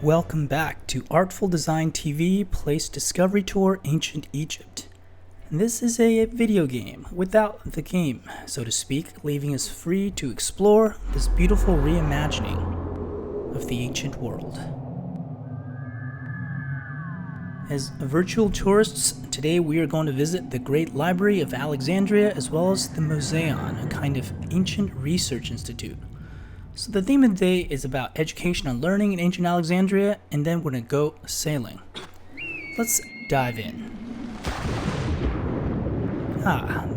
Welcome back to Artful Design TV plays Discovery Tour Ancient Egypt. This is a video game without the game, so to speak, leaving us free to explore this beautiful reimagining of the ancient world. As virtual tourists, today we are going to visit the Great Library of Alexandria as well as the Museum, a kind of ancient research institute. So the theme of the day is about education and learning in ancient Alexandria, and then we're going to go sailing. Let's dive in.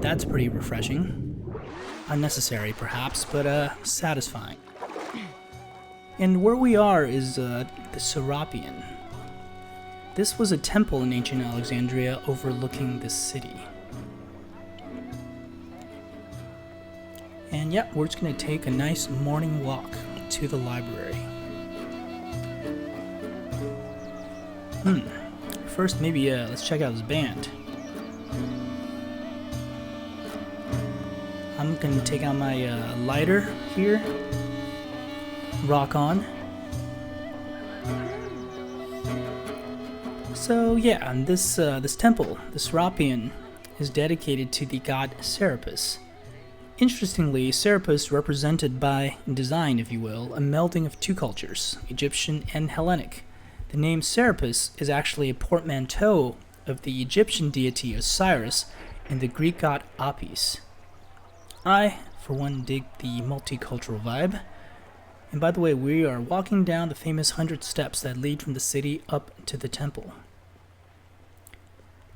That's pretty refreshing. Unnecessary perhaps, but satisfying. And where we are is the Serapion. This was a temple in ancient Alexandria overlooking the city. And yeah, we're just going to take a nice morning walk to the library. First, maybe let's check out this band. I'm going to take out my lighter here. Rock on. So yeah, and this temple, the Serapion, is dedicated to the god Serapis. Interestingly, Serapis represented by design, if you will, a melding of two cultures, Egyptian and Hellenic. The name Serapis is actually a portmanteau of the Egyptian deity Osiris and the Greek god Apis. I, for one, dig the multicultural vibe. And by the way, we are walking down the famous 100 steps that lead from the city up to the temple.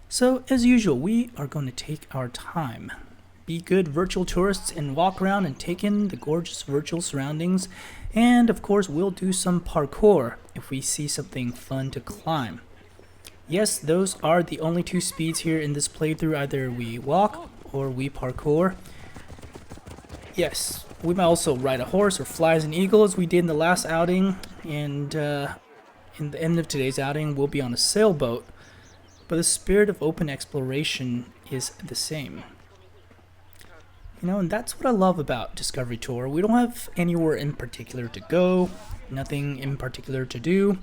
So, as usual, we are going to take our time. Be good virtual tourists and walk around and take in the gorgeous virtual surroundings. And of course, we'll do some parkour if we see something fun to climb. Yes, those are the only two speeds here in this playthrough. Either we walk or we parkour. Yes, we might also ride a horse or fly as an eagle as we did in the last outing. And in the end of today's outing, we'll be on a sailboat. But the spirit of open exploration is the same. You know, and that's what I love about Discovery Tour. We don't have anywhere in particular to go, nothing in particular to do.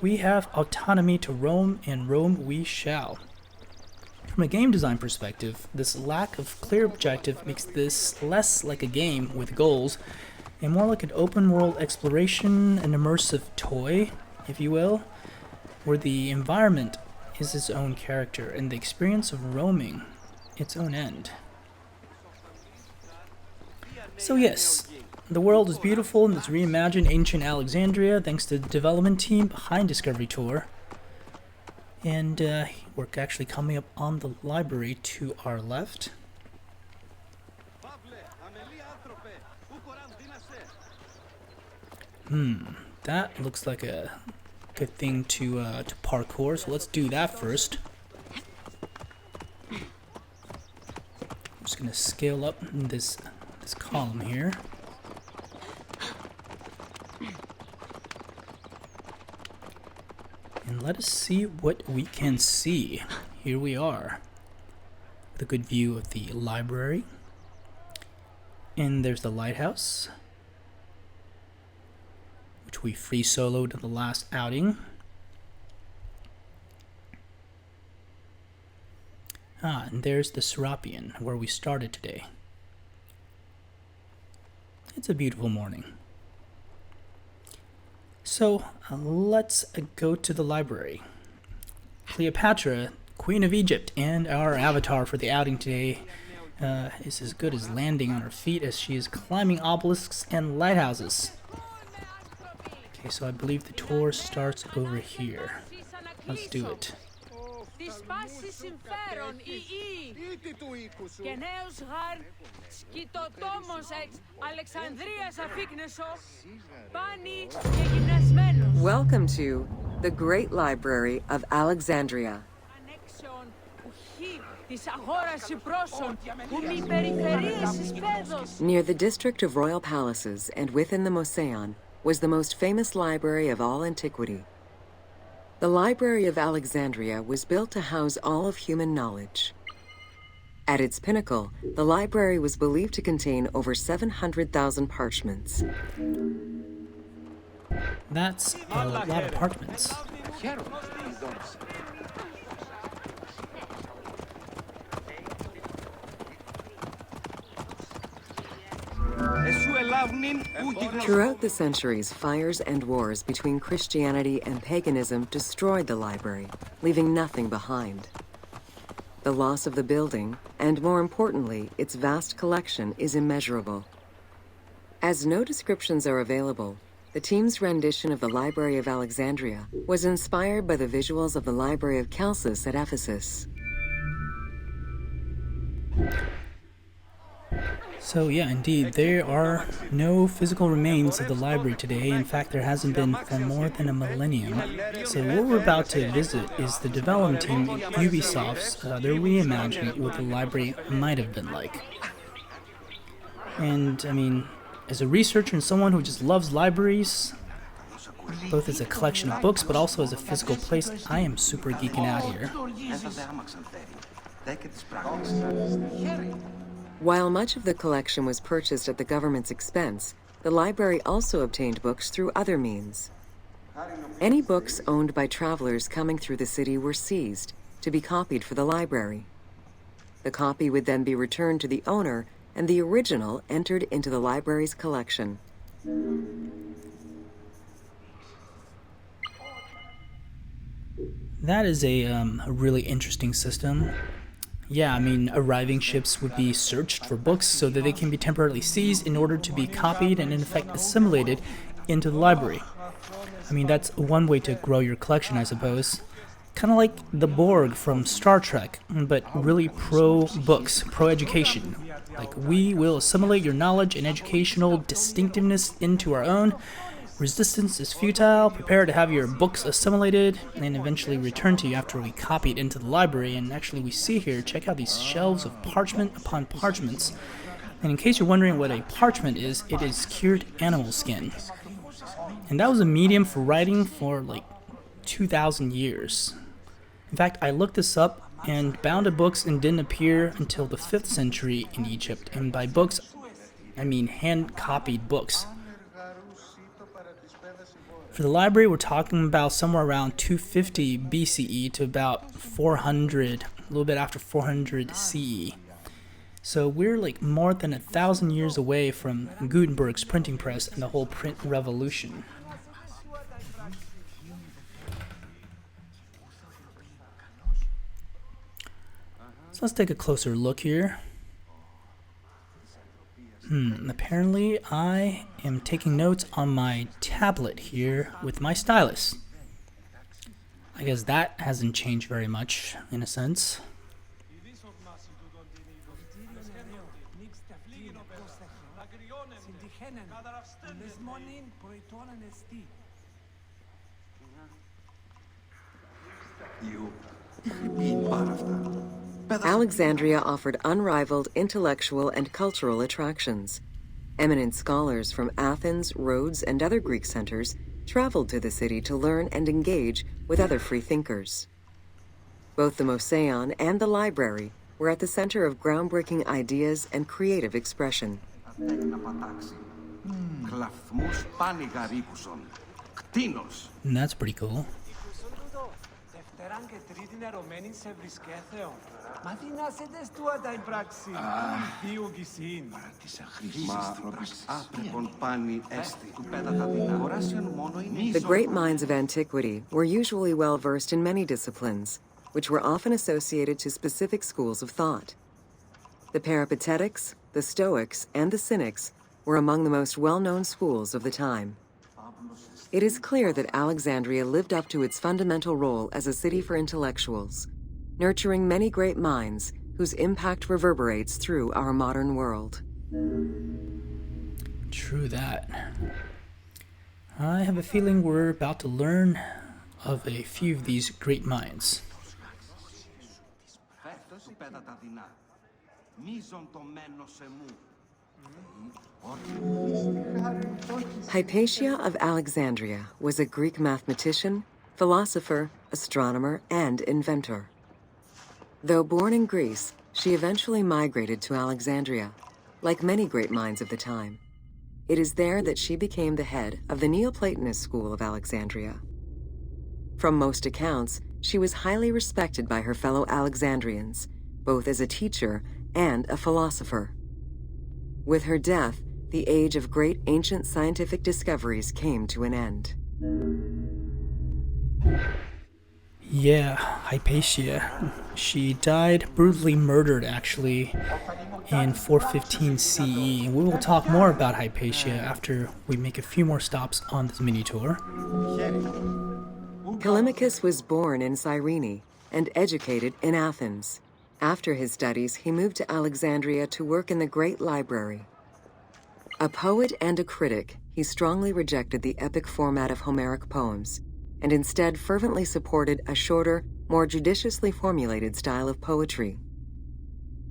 We have autonomy to roam, and roam we shall. From a game design perspective, this lack of clear objective makes this less like a game with goals, and more like an open world exploration, an immersive toy, if you will, where the environment is its own character, and the experience of roaming its own end. So yes, the world is beautiful in this reimagined ancient Alexandria thanks to the development team behind Discovery Tour. And we're actually coming up on the library to our left. That looks like a good thing to parkour, so let's do that first. I'm just gonna scale up this column here. And let us see what we can see. Here we are, with a good view of the library. And there's the Lighthouse, which we free soloed in the last outing. And there's the Serapion, where we started today. It's a beautiful morning. So let's go to the library. Cleopatra, Queen of Egypt, and our avatar for the outing today is as good as landing on her feet as she is climbing obelisks and lighthouses. Okay, so I believe the tour starts over here. Let's do it. Της πάσης συμφέρον ή του οίκου σου. Και νέος γαρ σκητοτόμος εξ Αλεξανδρίας αφίκνεσο πάνι και γυμνασμένος. Welcome to the Great Library of Alexandria. Ανέξεων ουχή της αγόραση πρόσων που μη περιφερείες εις πέδος. Near the district of royal palaces and within the Moseon was the most famous library of all antiquity. The Library of Alexandria was built to house all of human knowledge. At its pinnacle, the library was believed to contain over 700,000 parchments. That's a lot of apartments. Throughout the centuries, fires and wars between Christianity and paganism destroyed the library, leaving nothing behind. The loss of the building, and more importantly, its vast collection, is immeasurable. As no descriptions are available, the team's rendition of the Library of Alexandria was inspired by the visuals of the Library of Chalcis at Ephesus. So yeah, indeed, there are no physical remains of the library today. In fact, there hasn't been for more than a millennium. So what we're about to visit is the development team at Ubisoft's, their reimagining of what the library might have been like. And, I mean, as a researcher and someone who just loves libraries, both as a collection of books but also as a physical place, I am super geeking out here. While much of the collection was purchased at the government's expense, the library also obtained books through other means. Any books owned by travelers coming through the city were seized to be copied for the library. The copy would then be returned to the owner, and the original entered into the library's collection. That is a really interesting system. Yeah, I mean, arriving ships would be searched for books so that they can be temporarily seized in order to be copied and in effect assimilated into the library. I mean, that's one way to grow your collection, I suppose. Kind of like the Borg from Star Trek, but really pro-books, pro-education. Like, we will assimilate your knowledge and educational distinctiveness into our own. Resistance is futile. Prepare to have your books assimilated and eventually returned to you after we copy it into the library. And actually, we see here, check out these shelves of parchment upon parchments. And in case you're wondering what a parchment is, it is cured animal skin. And that was a medium for writing for like 2,000 years. In fact, I looked this up, and bounded books didn't appear until the 5th century in Egypt. And by books, I mean hand-copied books. For the library, we're talking about somewhere around 250 BCE to about 400, a little bit after 400 CE. So we're like more than 1,000 years away from Gutenberg's printing press and the whole print revolution. So let's take a closer look here. Apparently I am taking notes on my tablet here with my stylus. I guess that hasn't changed very much, in a sense. Alexandria offered unrivaled intellectual and cultural attractions. Eminent scholars from Athens, Rhodes, and other Greek centers traveled to the city to learn and engage with other free thinkers. Both the Moseon and the library were at the center of groundbreaking ideas and creative expression. And that's pretty cool. The great minds of antiquity were usually well versed in many disciplines, which were often associated to specific schools of thought. The Peripatetics, the Stoics, and the Cynics were among the most well-known schools of the time. It is clear that Alexandria lived up to its fundamental role as a city for intellectuals, nurturing many great minds whose impact reverberates through our modern world. True that. I have a feeling we're about to learn of a few of these great minds. Hypatia of Alexandria was a Greek mathematician, philosopher, astronomer, and inventor. Though born in Greece, she eventually migrated to Alexandria, like many great minds of the time. It is there that she became the head of the Neoplatonist school of Alexandria. From most accounts, she was highly respected by her fellow Alexandrians, both as a teacher and a philosopher. With her death, the age of great ancient scientific discoveries came to an end. Yeah, Hypatia. She died brutally murdered, actually, in 415 CE. We will talk more about Hypatia after we make a few more stops on this mini tour. Polemicus was born in Cyrene and educated in Athens. After his studies, he moved to Alexandria to work in the Great Library. A poet and a critic, he strongly rejected the epic format of Homeric poems, and instead fervently supported a shorter, more judiciously formulated style of poetry.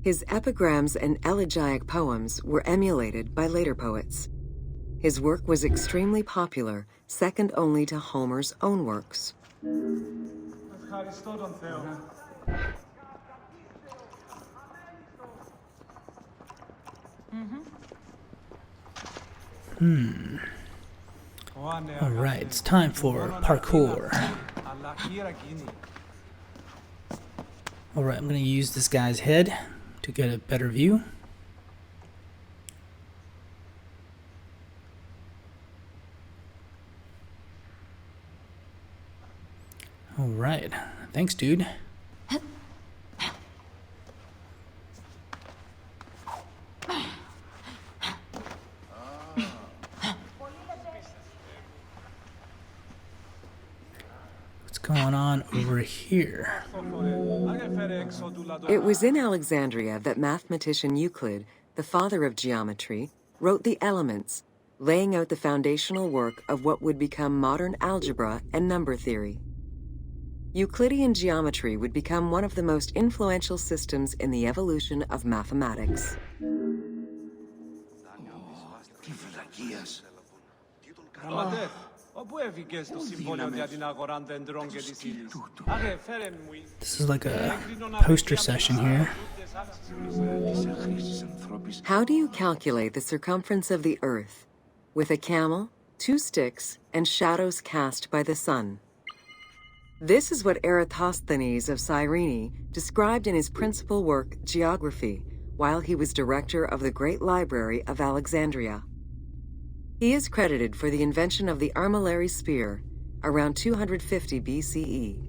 His epigrams and elegiac poems were emulated by later poets. His work was extremely popular, second only to Homer's own works. Alright, it's time for parkour. Alright, I'm going to use this guy's head to get a better view. Alright, thanks, dude. What's going on over here? It was in Alexandria that mathematician Euclid, the father of geometry, wrote the Elements, laying out the foundational work of what would become modern algebra and number theory. Euclidean geometry would become one of the most influential systems in the evolution of mathematics. This is like a poster session here. How do you calculate the circumference of the Earth? With a camel, 2 sticks, and shadows cast by the sun. This is what Eratosthenes of Cyrene described in his principal work, Geography, while he was director of the Great Library of Alexandria. He is credited for the invention of the armillary sphere around 250 BCE.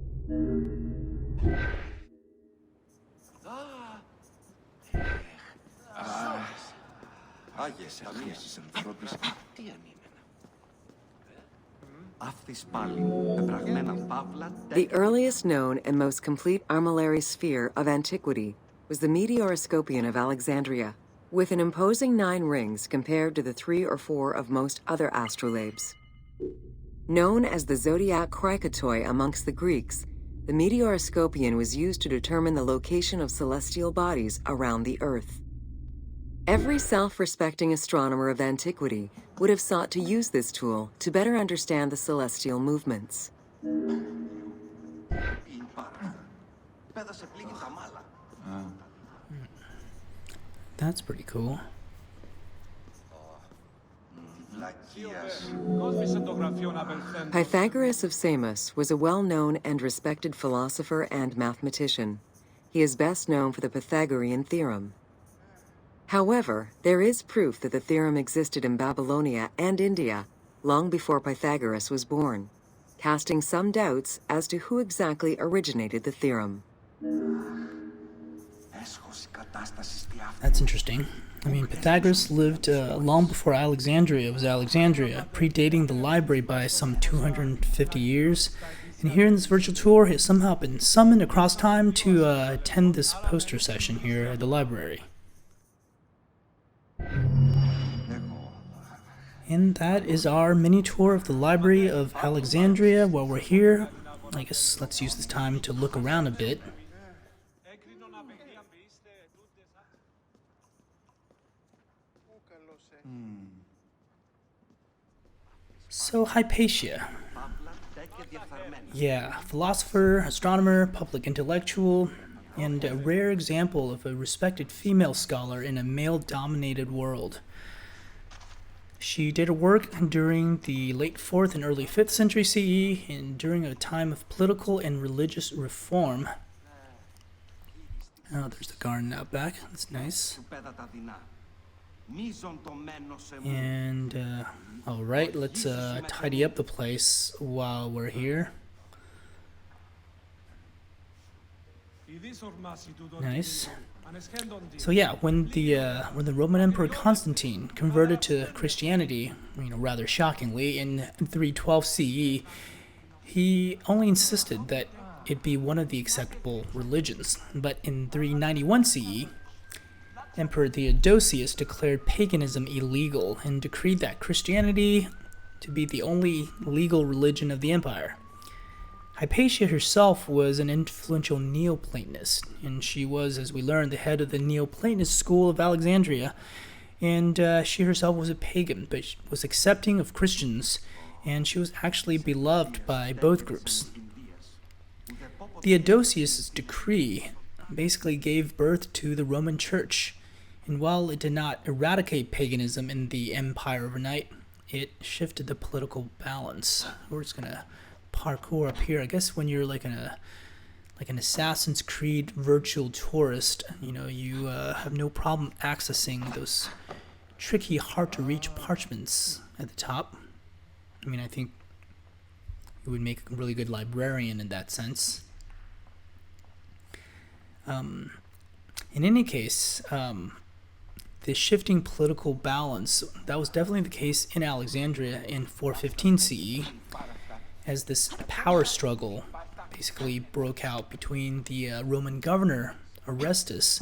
The earliest known and most complete armillary sphere of antiquity was the Meteoroscopian of Alexandria, with an imposing 9 rings compared to the 3 or 4 of most other astrolabes. Known as the zodiac krikatoi amongst the Greeks, the Meteoroscopian was used to determine the location of celestial bodies around the Earth. Every self-respecting astronomer of antiquity would have sought to use this tool to better understand the celestial movements. That's pretty cool. Pythagoras of Samos was a well-known and respected philosopher and mathematician. He is best known for the Pythagorean theorem. However, there is proof that the theorem existed in Babylonia and India long before Pythagoras was born, casting some doubts as to who exactly originated the theorem. That's interesting. I mean, Pythagoras lived long before Alexandria was Alexandria, predating the library by some 250 years. And here in this virtual tour, he has somehow been summoned across time to attend this poster session here at the library. And that is our mini tour of the Library of Alexandria. While we're here, I guess let's use this time to look around a bit. So, Hypatia. Yeah, philosopher, astronomer, public intellectual, and a rare example of a respected female scholar in a male-dominated world. She did her work during the late 4th and early 5th century CE and during a time of political and religious reform. Oh, there's the garden out back. That's nice. And, alright, let's tidy up the place while we're here. Nice. So yeah, when the Roman Emperor Constantine converted to Christianity, rather shockingly, in 312 CE, he only insisted that it be one of the acceptable religions. But in 391 CE, Emperor Theodosius declared paganism illegal and decreed that Christianity to be the only legal religion of the empire. Hypatia herself was an influential Neoplatonist, and she was, as we learned, the head of the Neoplatonist school of Alexandria, and she herself was a pagan, but she was accepting of Christians, and she was actually beloved by both groups. Theodosius' decree basically gave birth to the Roman Church, and while it did not eradicate paganism in the empire overnight, it shifted the political balance. We're just gonna parkour up here. I guess when you're like an Assassin's Creed virtual tourist, you have no problem accessing those tricky, hard-to-reach parchments at the top. I think you would make a really good librarian in that sense. In any case, the shifting political balance, that was definitely the case in Alexandria in 415 CE, as this power struggle basically broke out between the Roman governor, Orestes,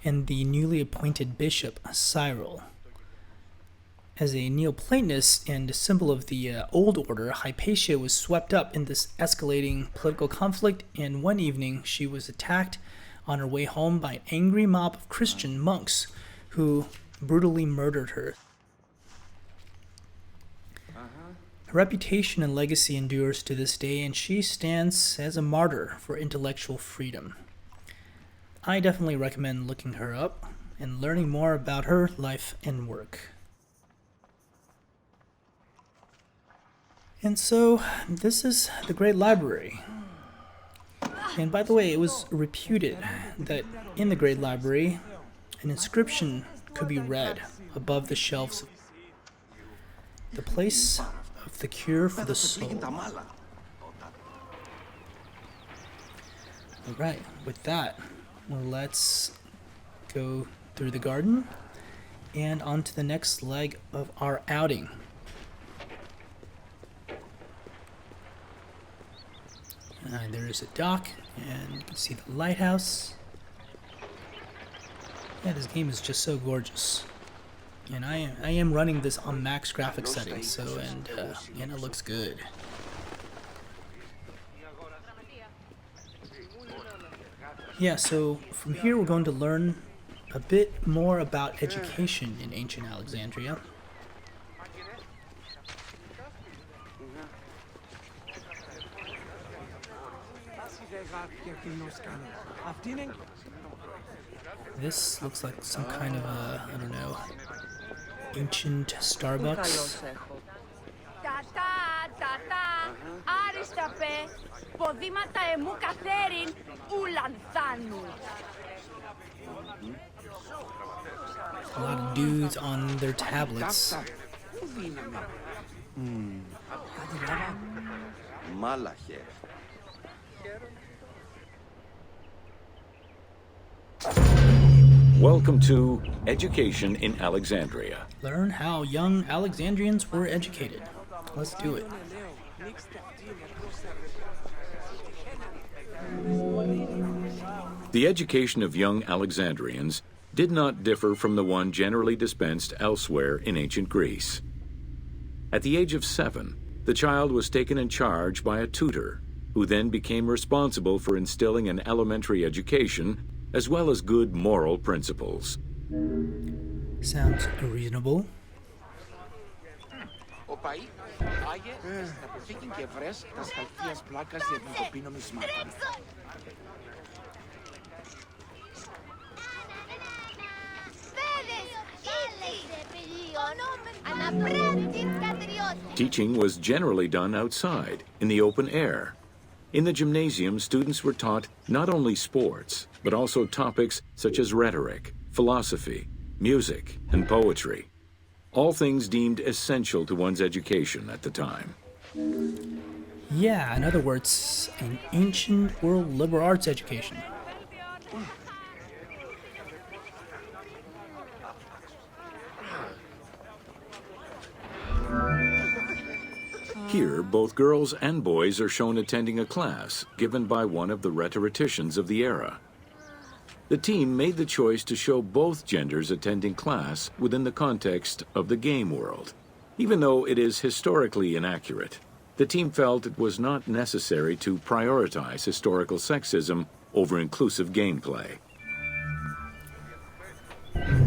and the newly appointed bishop, Cyril. As a Neoplatonist and a symbol of the old order, Hypatia was swept up in this escalating political conflict, and one evening she was attacked on her way home by an angry mob of Christian monks who brutally murdered her. Her reputation and legacy endures to this day, and she stands as a martyr for intellectual freedom. I definitely recommend looking her up and learning more about her life and work. And so, this is the Great Library. And by the way, it was reputed that in the Great Library, an inscription could be read above the shelves. The place of the cure for the soul. Alright, with that, let's go through the garden and on to the next leg of our outing. There is a dock, and you can see the lighthouse. Yeah, this game is just so gorgeous. And I am running this on max graphics settings, so, and it looks good. Yeah, so from here we're going to learn a bit more about education in ancient Alexandria. This looks like some kind of a, I don't know, ancient Starbucks. A lot of dudes on their tablets. Welcome to Education in Alexandria. Learn how young Alexandrians were educated. Let's do it. The education of young Alexandrians did not differ from the one generally dispensed elsewhere in ancient Greece. At the age of 7, the child was taken in charge by a tutor, who then became responsible for instilling an elementary education as well as good moral principles. Sounds reasonable. Teaching was generally done outside, in the open air. In the gymnasium, students were taught not only sports, but also topics such as rhetoric, philosophy, music, and poetry. All things deemed essential to one's education at the time. Yeah, in other words, an ancient world liberal arts education. Here, both girls and boys are shown attending a class given by one of the rhetoricians of the era. The team made the choice to show both genders attending class within the context of the game world. Even though it is historically inaccurate, the team felt it was not necessary to prioritize historical sexism over inclusive gameplay.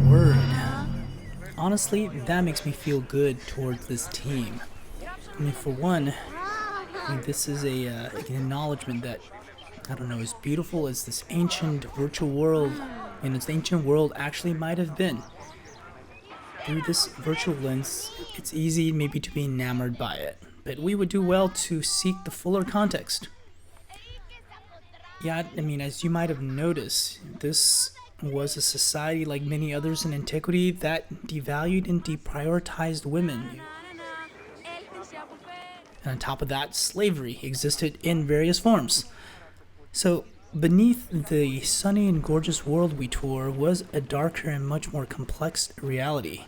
Word. Honestly, that makes me feel good towards this team. I mean, for one, this is an acknowledgement that, I don't know, as beautiful as this ancient virtual world and its ancient world actually might have been, through this virtual lens, it's easy maybe to be enamored by it, but we would do well to seek the fuller context. Yeah, I mean, as you might have noticed, this was a society like many others in antiquity that devalued and deprioritized women. And on top of that, slavery existed in various forms. So, beneath the sunny and gorgeous world we tour was a darker and much more complex reality.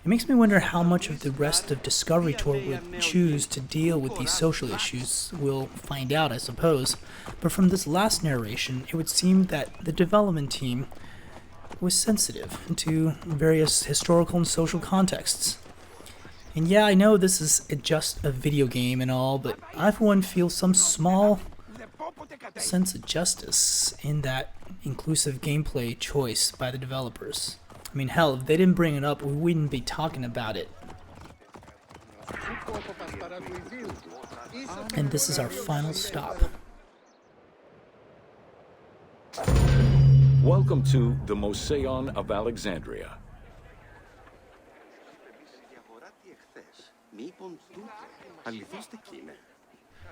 It makes me wonder how much of the rest of Discovery Tour would choose to deal with these social issues. We'll find out, I suppose. But from this last narration, it would seem that the development team was sensitive to various historical and social contexts. And yeah, I know this is just a video game and all, but I for one feel some small sense of justice in that inclusive gameplay choice by the developers. I mean, hell, if they didn't bring it up, we wouldn't be talking about it. And this is our final stop. Welcome to the Museum of Alexandria.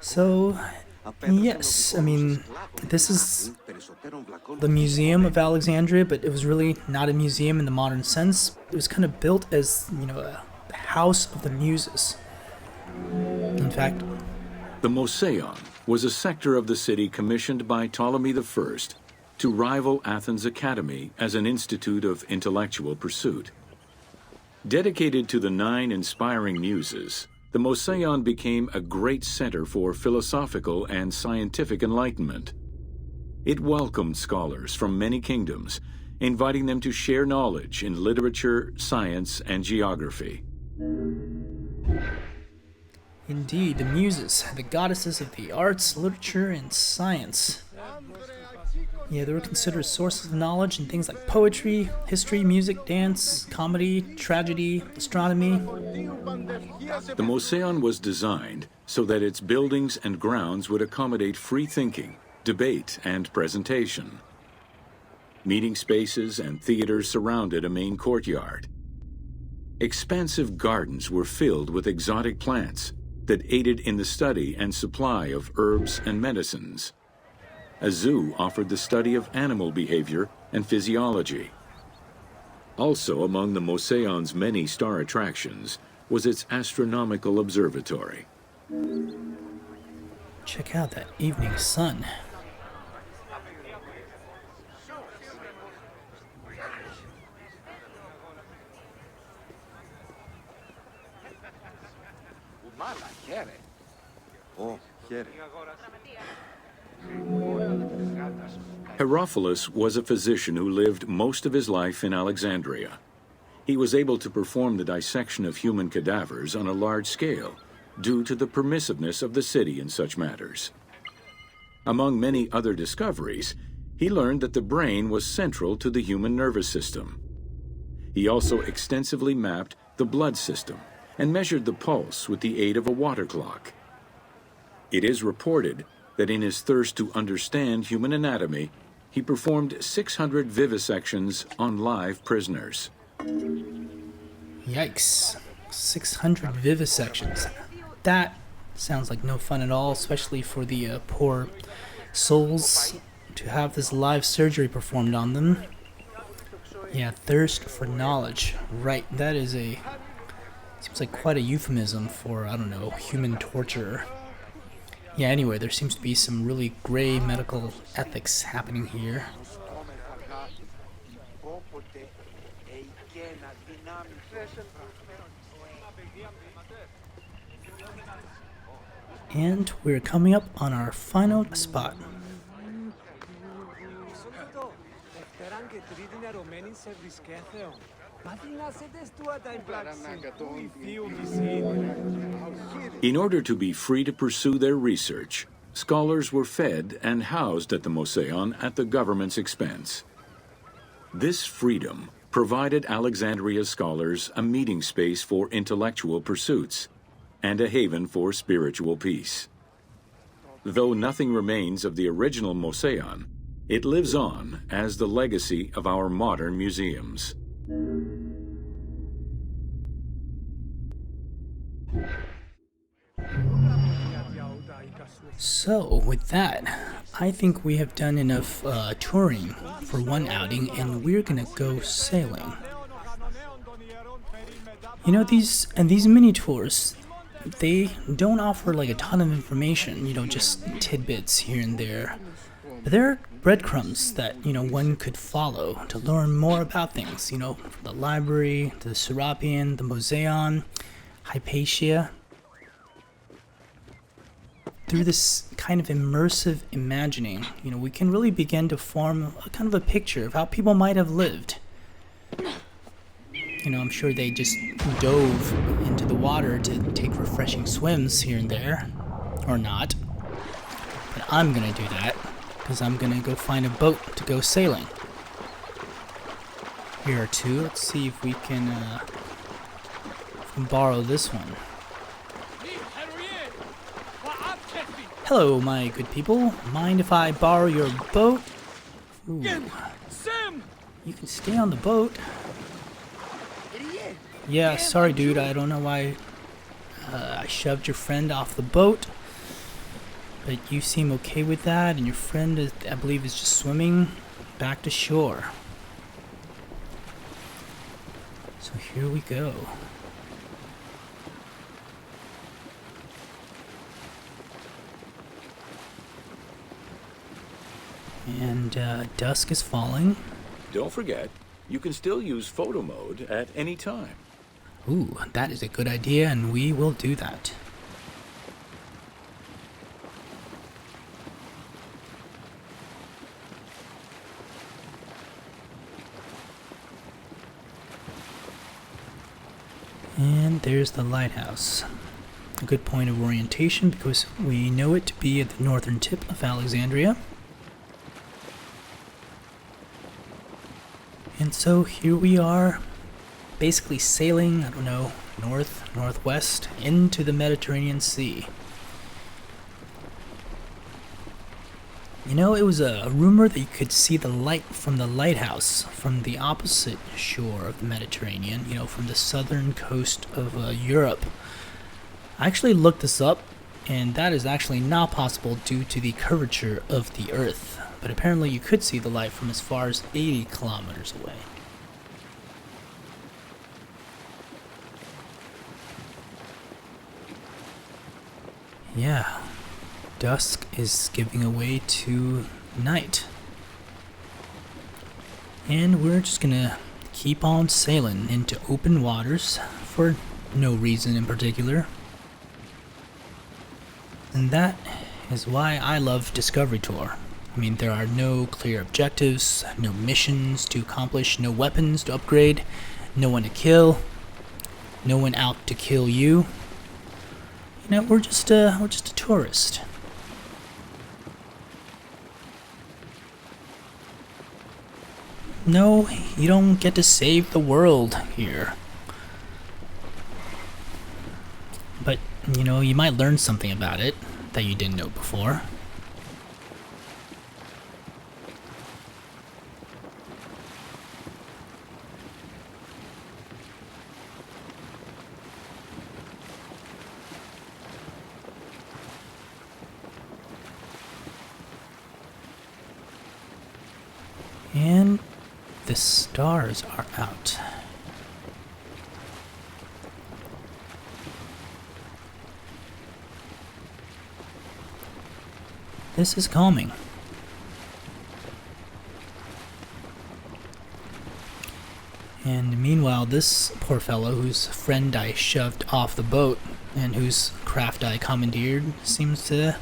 So, yes, I mean, this is the Museum of Alexandria, but it was really not a museum in the modern sense. It was kind of built as, a house of the muses. In fact, The Museum was a sector of the city commissioned by Ptolemy I to rival Athens' Academy as an institute of intellectual pursuit. Dedicated to the 9 inspiring muses, the Museum became a great center for philosophical and scientific enlightenment. It welcomed scholars from many kingdoms, inviting them to share knowledge in literature, science, and geography. indeed, the muses, the goddesses of the arts, literature, and science. Yeah, they were considered sources of knowledge in things like poetry, history, music, dance, comedy, tragedy, astronomy. The Museum was designed so that its buildings and grounds would accommodate free thinking, debate, and presentation. Meeting spaces and theaters surrounded a main courtyard. Expansive gardens were filled with exotic plants that aided in the study and supply of herbs and medicines. A zoo offered the study of animal behavior and physiology. Also among the Museum's many star attractions was its Astronomical Observatory. Check out that evening sun. Herophilus was a physician who lived most of his life in Alexandria. He was able to perform the dissection of human cadavers on a large scale due to the permissiveness of the city in such matters. Among many other discoveries, he learned that the brain was central to the human nervous system. He also extensively mapped the blood system and measured the pulse with the aid of a water clock. It is reported that in his thirst to understand human anatomy, he performed 600 vivisections on live prisoners. Yikes. 600 vivisections. That sounds like no fun at all, especially for the poor souls to have this live surgery performed on them. Yeah, thirst for knowledge. Right, that is seems like quite a euphemism for, I don't know, human torture. Yeah, anyway, there seems to be some really gray medical ethics happening here. And we're coming up on our final spot. In order to be free to pursue their research, scholars were fed and housed at the Moseon at the government's expense. This freedom provided Alexandria's scholars a meeting space for intellectual pursuits and a haven for spiritual peace. Though nothing remains of the original Moseon, it lives on as the legacy of our modern museums. So, with that, I think we have done enough touring for one outing, and we're gonna go sailing. You know, these mini tours, they don't offer like a ton of information, you know, just tidbits here and there. But there are breadcrumbs that, you know, one could follow to learn more about things, you know, from the library, to the Serapion, the Museum, Hypatia. Through this kind of immersive imagining, you know, we can really begin to form a kind of a picture of how people might have lived. You know, I'm sure they just dove into the water to take refreshing swims here and there, or not. But I'm gonna do that, because I'm gonna go find a boat to go sailing. Here are two. Let's see if we can borrow this one. Hello, my good people. Mind if I borrow your boat? Ooh. You can stay on the boat. Yeah, sorry dude, I don't know why I shoved your friend off the boat. But you seem okay with that, and your friend, is, I believe, is just swimming back to shore. So here we go. And dusk is falling. Don't forget, you can still use photo mode at any time. Ooh, that is a good idea, and we will do that. And there's the lighthouse. A good point of orientation because we know it to be at the northern tip of Alexandria. And so here we are, basically sailing, I don't know, north, northwest, into the Mediterranean Sea. You know, it was a rumor that you could see the light from the lighthouse from the opposite shore of the Mediterranean, you know, from the southern coast of Europe. I actually looked this up, and that is actually not possible due to the curvature of the Earth. But apparently you could see the light from as far as 80 kilometers away. Yeah, dusk is giving away to night. And we're just gonna keep on sailing into open waters for no reason in particular. And that is why I love Discovery Tour. I mean, there are no clear objectives, no missions to accomplish, no weapons to upgrade, no one to kill, no one out to kill you. You know, we're just a tourist. No, you don't get to save the world here. But, you know, you might learn something about it that you didn't know before. And the stars are out. This is calming. And meanwhile, this poor fellow whose friend I shoved off the boat and whose craft I commandeered seems to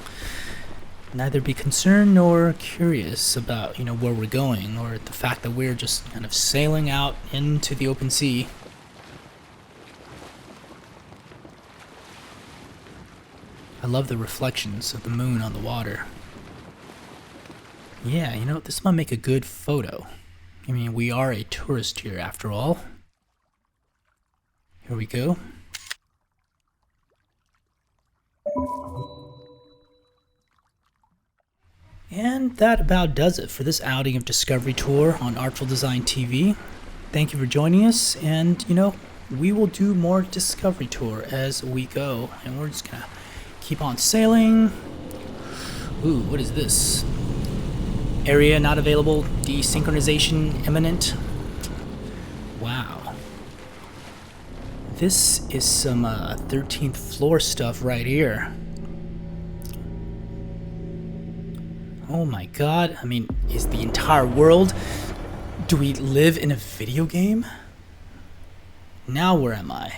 neither be concerned nor curious about, where we're going, or the fact that we're just kind of sailing out into the open sea. I love the reflections of the moon on the water. Yeah, this might make a good photo. I mean, we are a tourist here after all. Here we go. And that about does it for this outing of Discovery Tour on Artful Design TV. Thank you for joining us, and we will do more Discovery Tour as we go, and we're just gonna keep on sailing. Ooh, what is this? Area not available, desynchronization imminent. Wow. This is some 13th floor stuff right here. Oh my god, I mean, is the entire world... Do we live in a video game? Now where am I?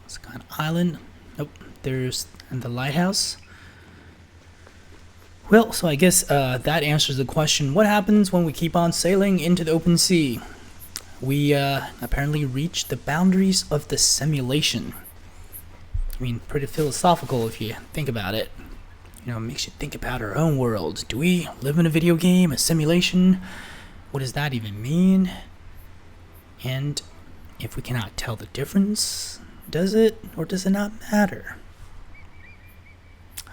It's kind of island. Nope, there's the lighthouse. Well, so I guess that answers the question, what happens when we keep on sailing into the open sea? We apparently reach the boundaries of the simulation. I mean, pretty philosophical if you think about it. It makes you think about our own world. Do we live in a video game, a simulation? What does that even mean? And if we cannot tell the difference, does it or does it not matter?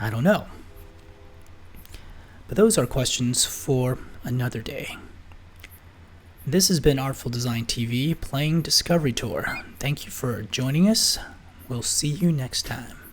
I don't know. But those are questions for another day. This has been Artful Design TV playing Discovery Tour. Thank you for joining us. We'll see you next time.